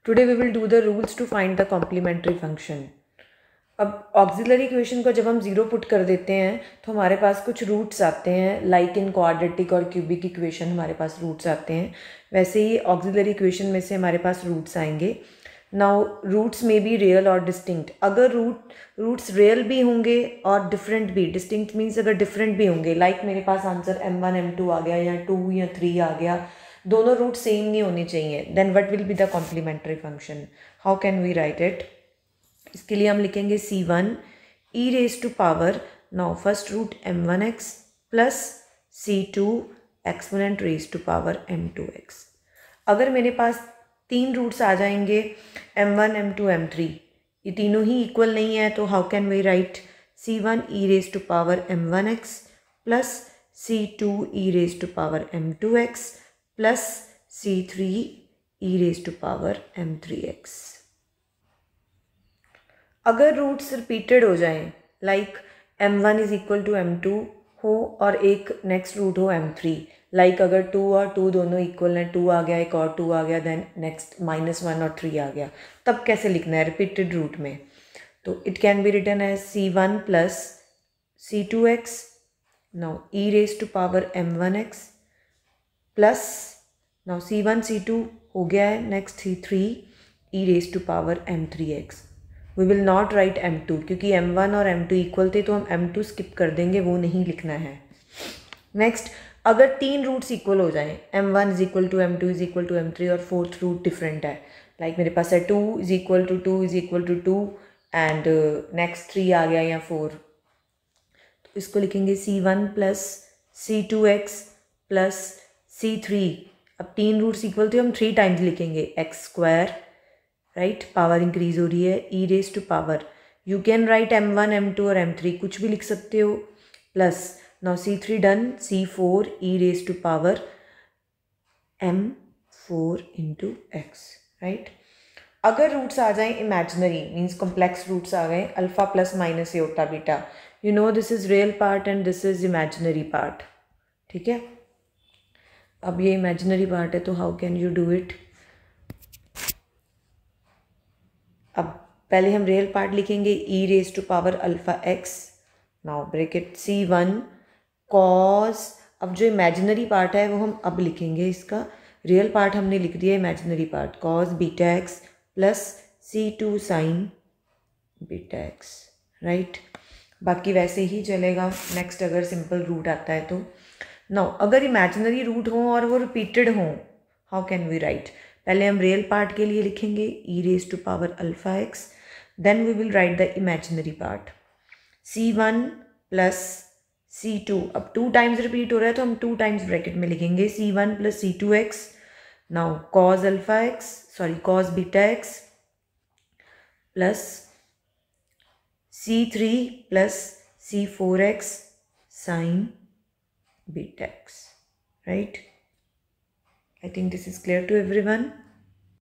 Today we will do the rules to find the complementary function. अब auxiliary equation को जब हम zero put कर देते हैं तो हमारे पास कुछ रूट्स आते हैं, लाइक इन क्वाड्रेटिक और क्यूबिक इक्वेशन हमारे पास रूट्स आते हैं, वैसे ही ऑक्सिलरी इक्वेशन में से हमारे पास रूट्स आएंगे। नाउ रूट्स में बी रियल और डिस्टिंक्ट। अगर रूट्स रियल भी होंगे और डिफरेंट भी, डिस्टिंक्ट मीन्स अगर डिफरेंट भी होंगे, लाइक मेरे पास आंसर m1 m2 आ गया या 2 या 3 आ गया, दोनों रूट सेम नहीं होने चाहिए, then what will be the complementary function? How can we write it? इसके लिए हम लिखेंगे c1 e raise to power, now first root m1x plus c2 exponent raise to power m2x। अगर मेरे पास तीन रूट्स आ जाएंगे m1 m2 m3, ये तीनों ही इक्वल नहीं है, तो how can we write c1 e raise to power m1x plus c2 e raise to power m2x plus c3 e raise to power m3x। अगर रूट्स रिपीटेड हो जाएं, like m1 is equal to m2 हो और एक next root हो m3, like अगर 2 और 2 दोनों इक्वल हैं, 2 आ गया एक और 2 आ गया, देन नेक्स्ट -1 और 3 आ गया, तब कैसे लिखना है रिपीटेड रूट में? तो it can be written as c1 plus c2x, now e raise to power m1x plus, now c1 c2 हो गया है, next c3 e raise to power m3x। We will not write m2 क्योंकि m1 और m2 equal थे, तो हम m2 skip कर देंगे, वो नहीं लिखना है। नेक्स्ट, अगर तीन रूट्स इक्वल हो जाएं, m1 is equal to m2 is equal to m3 और फोर्थ रूट डिफरेंट है, लाइक मेरे पास है 2 is equal to 2 is equal to 2 and next 3 आ गया या 4, तो इसको लिखेंगे c1 plus c2x plus c3। अब तीन रूट्स इक्वल थे, हम 3 टाइम्स लिखेंगे x square, right, power increase हो रही है, e raise to power, you can write m1 m2 और m3 कुछ भी लिख सकते हो, plus now c3 done, c4 e raise to power m4 into x, right. अगर रूट्स आ जाएं इमेजिनरी, मीन्स कॉम्प्लेक्स रूट्स आ गए, alpha plus minus eta beta, you know this is real part and this is imaginary part, ठीक है। अब ये imaginary part है, तो how can you do it? अब पहले हम रियल पार्ट लिखेंगे, e raise to power alpha x, now bracket c1 cos, अब जो इमेजिनरी पार्ट है वो हम अब लिखेंगे, इसका रियल पार्ट हमने लिख दिया, imaginary part cos beta x plus c2 sign beta x, right. बाकी वैसे ही चलेगा। नेक्स्ट, अगर सिंपल रूट आता है तो, नाउ अगर इमेजिनरी रूट हो और वो रिपीटेड हो, हाउ कैन वी राइट? पहले हम रियल पार्ट के लिए लिखेंगे e raise to power alpha x, then we will write the imaginary part c1 plus c2, अब 2 टाइम्स रिपीट हो रहा है तो हम 2 टाइम्स ब्रैकेट में लिखेंगे c1 plus c2x, now cos alpha x, sorry cos beta x plus c3 plus c4x sign beta x, right? I think this is clear to everyone.